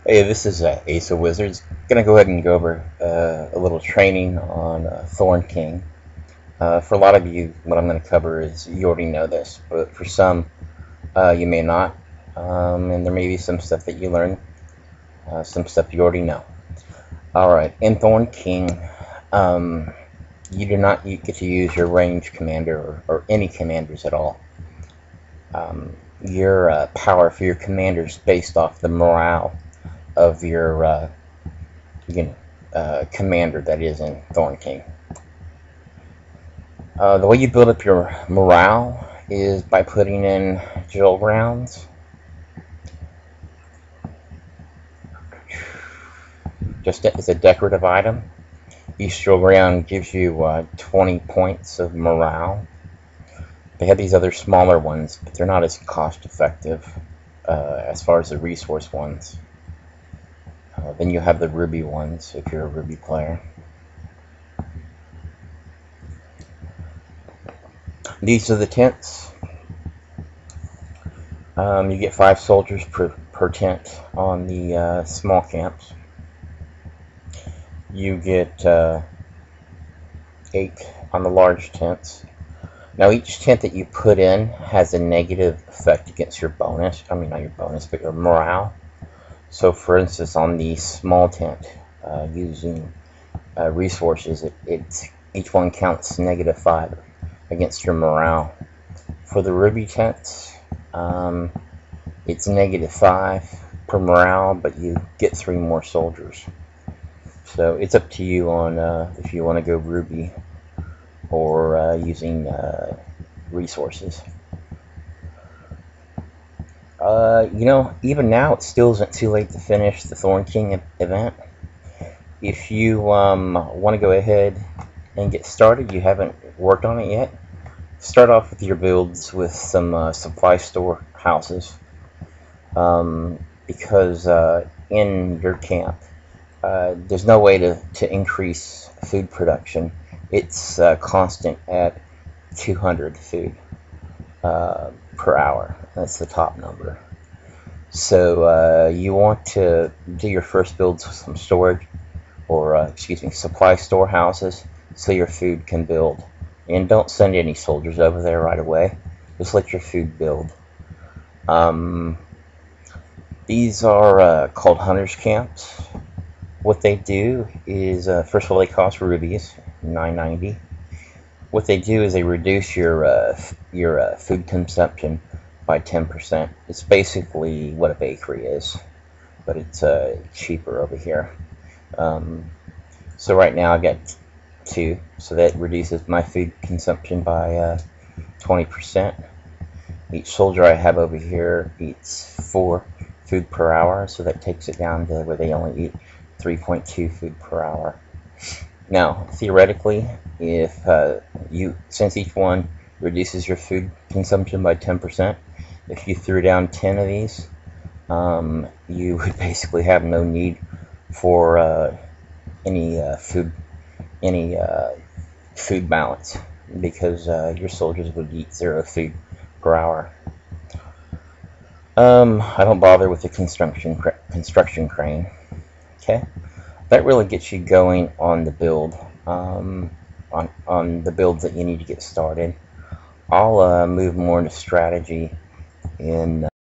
Hey, this is Ace of Wizards. Gonna go ahead and go over a little training on Thorn King. For a lot of you, what I'm going to cover is you already know this, but for some, you may not, and there may be some stuff that you learn, some stuff you already know. All right, in Thorn King, um, you get to use your range commander or any commanders at all. Your power for your commanders based off the morale of your commander that is in Thorn King. The way you build up your morale is by putting in drill rounds. Just as a decorative item. Each drill round gives you 20 points of morale. They have these other smaller ones, but they're not as cost effective as far as the resource ones. Then you have the ruby ones if you're a ruby player. These are the tents. You get 5 soldiers per tent on the small camps. You get 8 on the large tents. Now each tent that you put in has a negative effect against your bonus. I mean, not your bonus, but your morale. So for instance, on the small tent, using resources, each one counts -5 against your morale. For the ruby tents, it's -5 per morale, but you get 3 more soldiers. So it's up to you on if you want to go ruby or using resources. Even now it still isn't too late to finish the Thorn King event. If you want to go ahead and get started, you haven't worked on it yet, start off with your builds with some supply store houses, because in your camp there's no way to increase food production. It's constant at 200 food per hour. That's the top number. So you want to do your first builds with some storage, or supply storehouses, so your food can build. And don't send any soldiers over there right away. Just let your food build. These are called hunters camps. What they do is, first of all, they cost rubies, $9.90. What they do is they reduce your food consumption by 10%. It's basically what a bakery is, but it's cheaper over here. So right now I've got 2, so that reduces my food consumption by 20%. Each soldier I have over here eats 4 food per hour, so that takes it down to where they only eat 3.2 food per hour. Now, theoretically, if since each one reduces your food consumption by 10%, if you threw down 10 of these, you would basically have no need for any food balance, because your soldiers would eat 0 food per hour. I don't bother with the construction crane. Okay, that really gets you going on the build, on the builds that you need to get started. I'll move more into strategy in